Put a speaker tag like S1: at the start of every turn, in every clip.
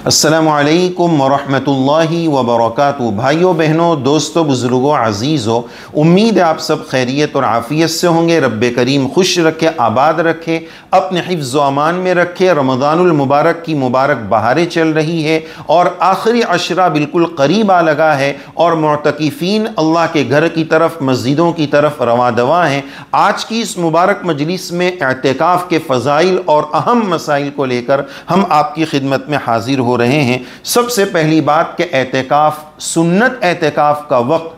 S1: अस्सलामु अलैकुम वरहमतुल्लाहि वबरकातुहू। भाइयों बहनों, दोस्तों, बुज़ुर्गों, अज़ीज़ों, उम्मीद है आप सब खैरियत और आफ़ियत से होंगे। रब्बे करीम खुश रखे, आबाद रखे, अपने हिफ्ज़ व अमान में रखे। रमज़ानुल मुबारक की मुबारक बहारें चल रही है और आखिरी अशरा बिल्कुल करीब आ लगा है और मुअतकिफ़ीन अल्लाह के घर की तरफ, मस्जिदों की तरफ रवा दवा हैं। आज की इस मुबारक मजलिस में एतेकाफ़ के फ़ज़ाइल और अहम मसाइल को लेकर हम आपकी खिदमत में हाजिर हो रहे हैं। सबसे पहली बात कि एतेकाफ़, सुन्नत एतेकाफ़ का वक्त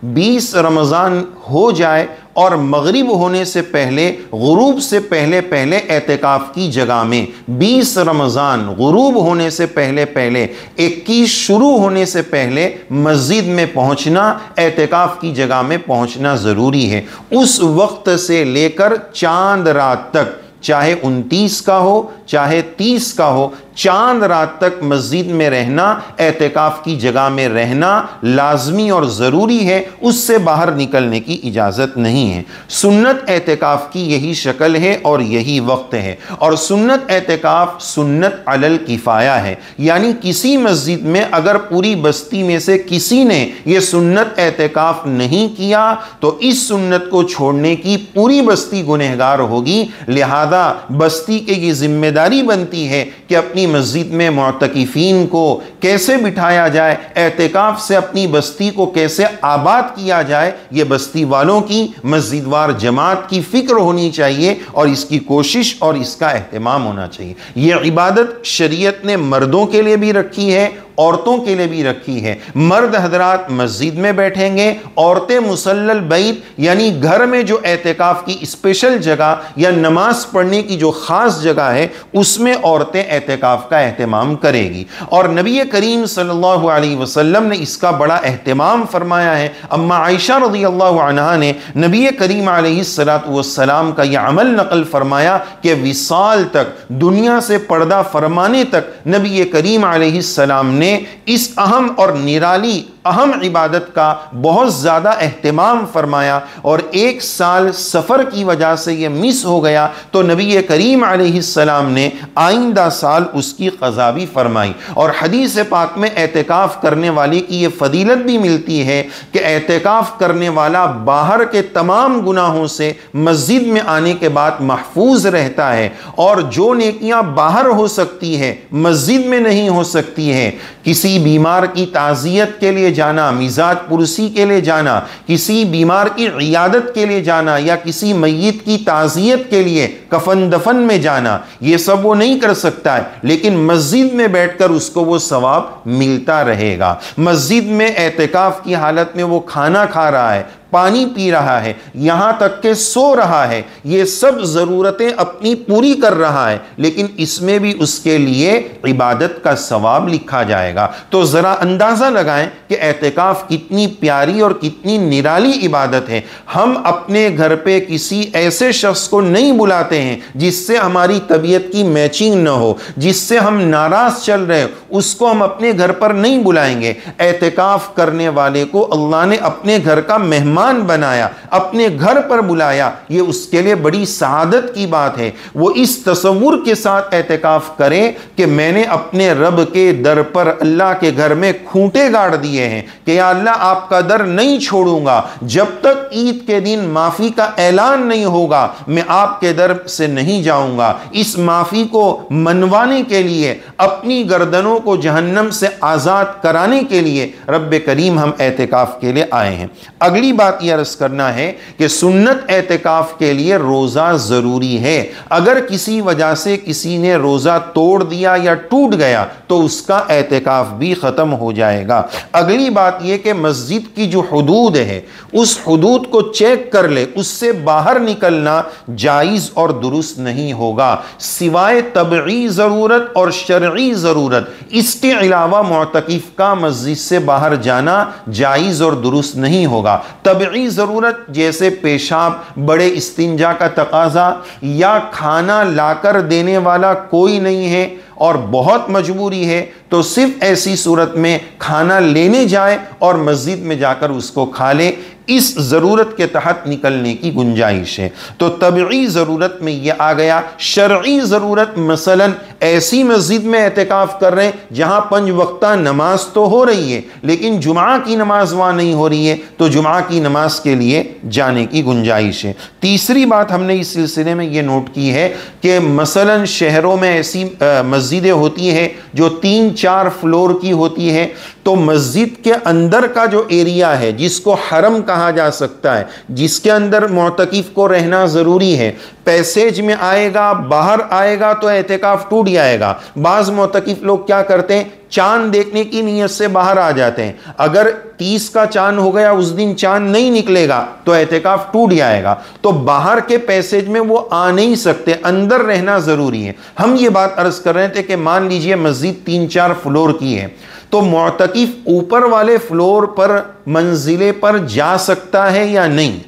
S1: 20 रमज़ान हो जाए और मगरिब होने से पहले, गुरूब से पहले पहले एतेकाफ़ की जगह में 20 रमज़ान गुरूब होने से पहले पहले 21 शुरू होने से पहले मस्जिद में पहुंचना, एतेकाफ़ की जगह में पहुंचना ज़रूरी है। उस वक्त से लेकर चांद रात तक, चाहे 29 का हो चाहे 30 का हो, चांद रात तक मस्जिद में रहना, एतेकाफ़ की जगह में रहना लाजमी और ज़रूरी है। उससे बाहर निकलने की इजाज़त नहीं है। सुन्नत एतेकाफ़ की यही शक्ल है और यही वक्त है। और सुन्नत एतेकाफ़ सुन्नत अलल किफ़ाया है, यानी किसी मस्जिद में अगर पूरी बस्ती में से किसी ने यह सुन्नत एतेकाफ़ नहीं किया तो इस सुन्नत को छोड़ने की पूरी बस्ती गुनहगार होगी। लिहाजा बस्ती के ये जिम्मेदारी बनती है कि अपनी मस्जिद में मुअतकिफ़ीन को कैसे बिठाया जाए, एतेकाफ़ से अपनी बस्ती को कैसे आबाद किया जाए, ये बस्ती वालों की, मस्जिद वार जमात की फ़िक्र होनी चाहिए और इसकी कोशिश और इसका एहतमाम होना चाहिए। ये इबादत शरीयत ने मर्दों के लिए भी रखी है, औरतों के लिए भी रखी है। मर्द हजरात मस्जिद में बैठेंगे, औरतें मुसल्लल बैत यानी घर में जो एतेकाफ़ की स्पेशल जगह या नमाज पढ़ने की जो ख़ास जगह है उसमें औरतें एतेकाफ़ का एहतमाम करेगी। और नबी करीम सल्लल्लाहु अलैहि वसल्लम ने इसका बड़ा एहतमाम फरमाया है। अम्मा आयशा रज़ियल्लाहु अन्हा ने नबी करीम अलैहिस्सलातु वस्सलाम का यह अमल नकल फरमाया कि विसाल तक, दुनिया से पर्दा फरमाने तक नबी करीम अलैहिस्सलाम ने इस अहम और निराली अहम इबादत का बहुत ज़्यादा एहतमाम फरमाया। और एक साल सफ़र की वजह से ये मिस हो गया तो नबी करीम अलैहिस्सलाम ने आइंदा साल उसकी क़ज़ा भी फरमाई। और हदीस पाक में एतेकाफ़ करने वाले की ये फ़जीलत भी मिलती है कि एतेकाफ़ करने वाला बाहर के तमाम गुनाहों से मस्जिद में आने के बाद महफूज रहता है। और जो नेकियां बाहर हो सकती है मस्जिद में नहीं हो सकती है, किसी बीमार की ताज़ियत के लिए जाना, मिजाज पुरसी के लिए जाना, किसी बीमार की इयादत के लिए जाना या किसी मय्यत की ताज़ियत के लिए कफन दफन में जाना, ये सब वो नहीं कर सकता है, लेकिन मस्जिद में बैठकर उसको वो सवाब मिलता रहेगा। मस्जिद में एतेकाफ़ की हालत में वो खाना खा रहा है, पानी पी रहा है, यहाँ तक के सो रहा है, ये सब ज़रूरतें अपनी पूरी कर रहा है, लेकिन इसमें भी उसके लिए इबादत का सवाब लिखा जाएगा। तो ज़रा अंदाज़ा लगाएं कि एतेकाफ़ कितनी प्यारी और कितनी निराली इबादत है। हम अपने घर पे किसी ऐसे शख्स को नहीं बुलाते हैं जिससे हमारी तबीयत की मैचिंग न हो, जिससे हम नाराज़ चल रहे हो, उसको हम अपने घर पर नहीं बुलाएंगे। एतेकाफ़ करने वाले को अल्लाह ने अपने घर का मेहमान बनाया, अपने घर पर बुलाया, ये उसके लिए बड़ी सआदत की बात है। वो इस तसव्वुर के साथ एतेकाफ़ करे कि मैंने अपने रब के दर पर, अल्लाह के घर में खूंटे गाड़ दिए हैं कि या अल्लाह आपका दर नहीं छोड़ूंगा, जब तक ईद के दिन माफ़ी का ऐलान नहीं होगा मैं आपके दर से नहीं जाऊंगा। इस माफ़ी को मनवाने के लिए, अपनी गर्दनों को जहन्नम से आज़ाद कराने के लिए रब्बे करीम हम एतेकाफ़ के लिए आए हैं। अगली बात यह अर्ज़ करना है कि सुन्नत एतेकाफ़ के लिए रोज़ा ज़रूरी है। अगर किसी वजह से किसी ने रोज़ा तोड़ दिया या टूट गया तो उसका एतेकाफ़ भी ख़त्म हो जाएगा। अगली बात यह कि मस्जिद की जो हुदूद है उस हुदूद को चेक कर ले, उससे बाहर निकलना जायज़ और दुरुस्त नहीं होगा। सिवाय तबई ज़रूरत और शरई ज़रूरत, इसके अलावा मुअतकिफ़ का मस्जिद से बाहर जाना जायज़ और दुरुस्त नहीं होगा। तबई ज़रूरत जैसे पेशाब, बड़े इस्तिंजा का तकाज़ा, या खाना लाकर देने वाला कोई नहीं है और बहुत मजबूरी है तो सिर्फ ऐसी सूरत में खाना लेने जाए और मस्जिद में जाकर उसको खा ले, इस ज़रूरत के तहत निकलने की गुंजाइश है। तो तबई ज़रूरत में यह आ गया। शरई ज़रूरत मसलन ऐसी मस्जिद में एहतिकाफ कर रहे हैं जहाँ 5 वक्ता नमाज तो हो रही है लेकिन जुमा की नमाज वहाँ नहीं हो रही है, तो जुमा की नमाज के लिए जाने की गुंजाइश है। तीसरी बात हमने इस सिलसिले में ये नोट की है कि मसलन शहरों में ऐसी मस्जिदें होती हैं जो 3-4 फ्लोर की होती है, तो मस्जिद के अंदर का जो एरिया है जिसको हरम कहा जा सकता है, जिसके अंदर मुअतकिफ को रहना ज़रूरी है, पैसेज में आएगा बाहर आएगा तो एहतिकाफ टूट जाएगा। बाज़ मुअतकिफ लोग क्या करते हैं, चांद देखने की नीयत से बाहर आ जाते हैं, अगर 30 का चांद हो गया उस दिन चांद नहीं निकलेगा तो एहतिकाफ टूट जाएगा, तो बाहर के पैसेज में वो आ नहीं सकते, अंदर रहना ज़रूरी है। हम ये बात अर्ज़ कर रहे थे कि मान लीजिए मस्जिद 3-4 फ्लोर की है, तो मुअतकिफ ऊपर वाले फ्लोर पर मंजिले पर जा सकता है या नहीं।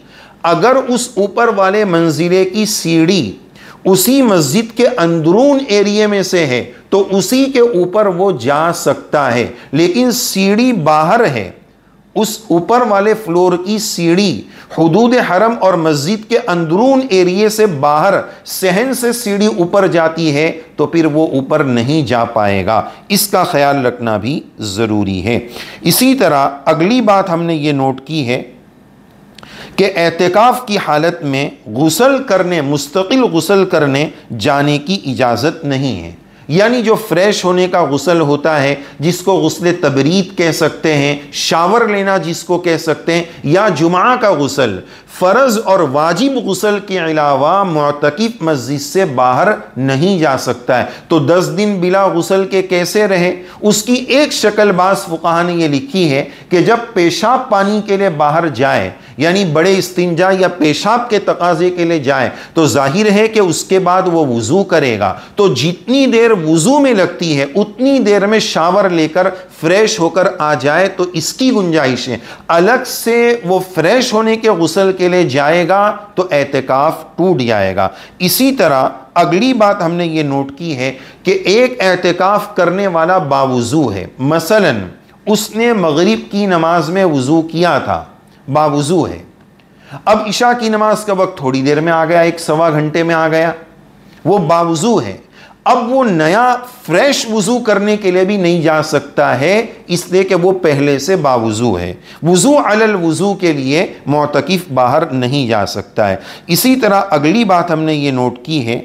S1: अगर उस ऊपर वाले मंजिले की सीढ़ी उसी मस्जिद के अंदरून एरिया में से है तो उसी के ऊपर वो जा सकता है, लेकिन सीढ़ी बाहर है, उस ऊपर वाले फ्लोर की सीढ़ी हुदूद हरम और मस्जिद के अंदरून एरिया से बाहर सहन से सीढ़ी ऊपर जाती है तो फिर वो ऊपर नहीं जा पाएगा। इसका ख्याल रखना भी ज़रूरी है। इसी तरह अगली बात हमने ये नोट की है कि एहतिकाफ की हालत में गुस्ल करने, मुस्तकिल गुस्ल करने जाने की इजाज़त नहीं है। यानी जो फ्रेश होने का गुस्ल होता है जिसको गुस्ल तबरीद कह सकते हैं, शावर लेना जिसको कह सकते हैं, या जुमा का गुस्ल, फ़र्ज़ और वाजिब गुस्ल के अलावा मुअतकिफ मस्जिद से बाहर नहीं जा सकता है। तो 10 दिन बिला गुस्ल के कैसे रहे, उसकी एक शक्ल बाज़ फुक़हा ने यह लिखी है कि जब पेशाब पानी के लिए बाहर जाए, यानी बड़े इस्तिंजा या पेशाब के तकाजे के लिए जाए, तो जाहिर है कि उसके बाद वो वुज़ू करेगा, तो जितनी देर वुज़ू में लगती है उतनी देर में शावर लेकर फ्रेश होकर आ जाए तो इसकी गुंजाइश है। अलग से वो फ्रेश होने के गुस्ल के लिए जाएगा तो एहतिकाफ टूट जाएगा। इसी तरह अगली बात हमने ये नोट की है कि एक एहतिकाफ करने वाला बावुज़ू है, मसलन उसने मगरिब की नमाज में वुज़ू किया था, बावुज़ू है, अब इशा की नमाज का वक्त थोड़ी देर में आ गया, 1-1.25 घंटे में आ गया, वो बावुज़ू है, अब वो नया फ्रेश वुज़ू करने के लिए भी नहीं जा सकता है, इसलिए कि वो पहले से बावुज़ू है। वुज़ू अलल वुज़ू के लिए मुअतकिफ बाहर नहीं जा सकता है। इसी तरह अगली बात हमने ये नोट की है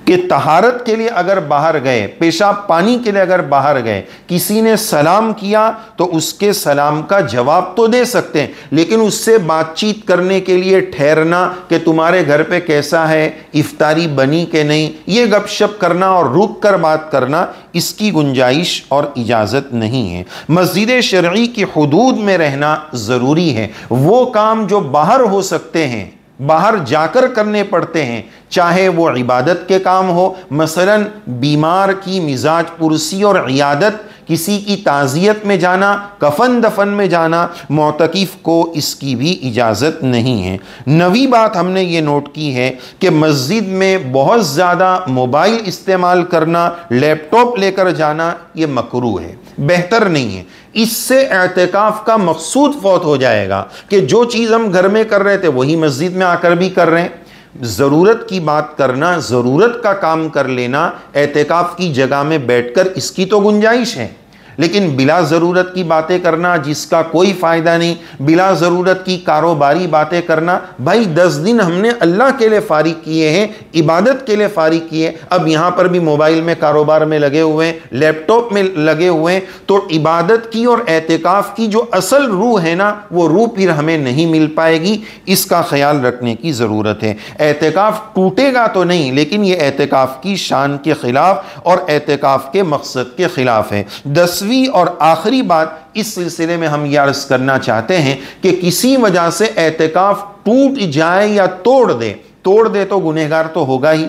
S1: कि तहारत के लिए अगर बाहर गए, पेशाब पानी के लिए अगर बाहर गए, किसी ने सलाम किया तो उसके सलाम का जवाब तो दे सकते हैं, लेकिन उससे बातचीत करने के लिए ठहरना कि तुम्हारे घर पे कैसा है, इफ्तारी बनी कि नहीं, ये गपशप करना और रुक कर बात करना, इसकी गुंजाइश और इजाज़त नहीं है। मस्जिद शरई की हुदूद में रहना ज़रूरी है। वो काम जो बाहर हो सकते हैं, बाहर जाकर करने पड़ते हैं, चाहे वो इबादत के काम हो, मसलन बीमार की मिजाज पुरसी और इयादत, किसी की ताज़ियत में जाना, कफन दफन में जाना, मुअतकिफ को इसकी भी इजाज़त नहीं है। नवी बात हमने ये नोट की है कि मस्जिद में बहुत ज़्यादा मोबाइल इस्तेमाल करना, लैपटॉप लेकर जाना, ये मकरूह है, बेहतर नहीं है। इससे एहतिकाफ का मकसूद फौत हो जाएगा कि जो चीज़ हम घर में कर रहे थे वही मस्जिद में आकर भी कर रहे हैं। ज़रूरत की बात करना, ज़रूरत का काम कर लेना एहतिकाफ की जगह में बैठकर, इसकी तो गुंजाइश है, लेकिन बिला ज़रूरत की बातें करना जिसका कोई फ़ायदा नहीं, बिला ज़रूरत की कारोबारी बातें करना, भाई 10 दिन हमने अल्लाह के लिए फ़ारिग किए हैं, इबादत के लिए फ़ारिग किए, अब यहाँ पर भी मोबाइल में कारोबार में लगे हुए हैं, लैपटॉप में लगे हुए हैं, तो इबादत की और एहतिकाफ़ की जो असल रूह है ना, वो रूह फिर हमें नहीं मिल पाएगी। इसका ख्याल रखने की ज़रूरत है। एहतिकाफ़ टूटेगा तो नहीं, लेकिन ये एहतिकाफ़ की शान के ख़िलाफ़ और एहतिकाफ़ के मकसद के ख़िलाफ़ है। 10वीं और आखिरी बात इस सिलसिले में हम यह अर्ज़ करना चाहते हैं कि किसी वजह से एहतिकाफ टूट जाए या तोड़ दे तो गुनहगार तो होगा ही,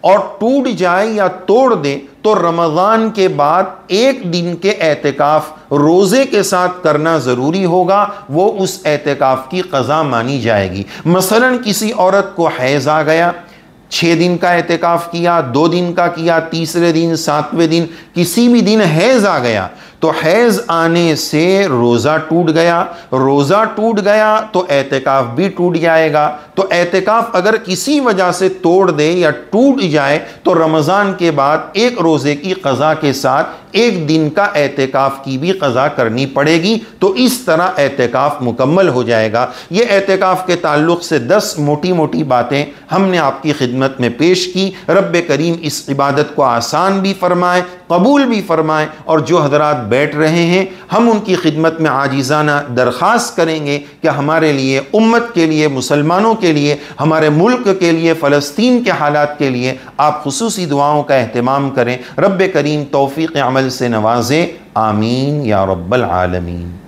S1: और टूट जाए या तोड़ दे तो रमज़ान के बाद 1 दिन के एहतिकाफ रोज़े के साथ करना ज़रूरी होगा, वो उस एहतिकाफ की क़ज़ा मानी जाएगी। मसलन किसी औरत को हैज़ आ गया, 6 दिन का एहतिकाफ किया, 2 दिन का किया, तीसरे दिन, 7वें दिन, किसी भी दिन हैज़ आ गया तो हैज़ आने से रोज़ा टूट गया, रोज़ा टूट गया तो एहतिकाफ भी टूट जाएगा। तो एहतिकाफ अगर किसी वजह से तोड़ दे या टूट जाए तो रमज़ान के बाद एक रोज़े की क़ज़ा के साथ 1 दिन का एहतिकाफ की भी क़ज़ा करनी पड़ेगी। तो इस तरह एहतिकाफ मुकम्मल हो जाएगा। ये एहतिकाफ के ताल्लुक़ से 10 मोटी मोटी बातें हमने आपकी खिदमत में पेश की। रब्बे करीम इस इबादत को आसान भी फ़रमाए, कबूल भी फ़रमाए, और जो हज़रात बैठ रहे हैं हम उनकी खिदमत में आजिज़ाना दरख्वास्त करेंगे कि हमारे लिए, उम्मत के लिए, मुसलमानों के लिए, हमारे मुल्क के लिए, फ़लस्तीन के हालात के लिए आप खुसूसी दुआओं का एहतमाम करें। रब्बे करीम तौफ़ीक़ अमल से नवाज़े। आमीन या रब्बल आलमीन।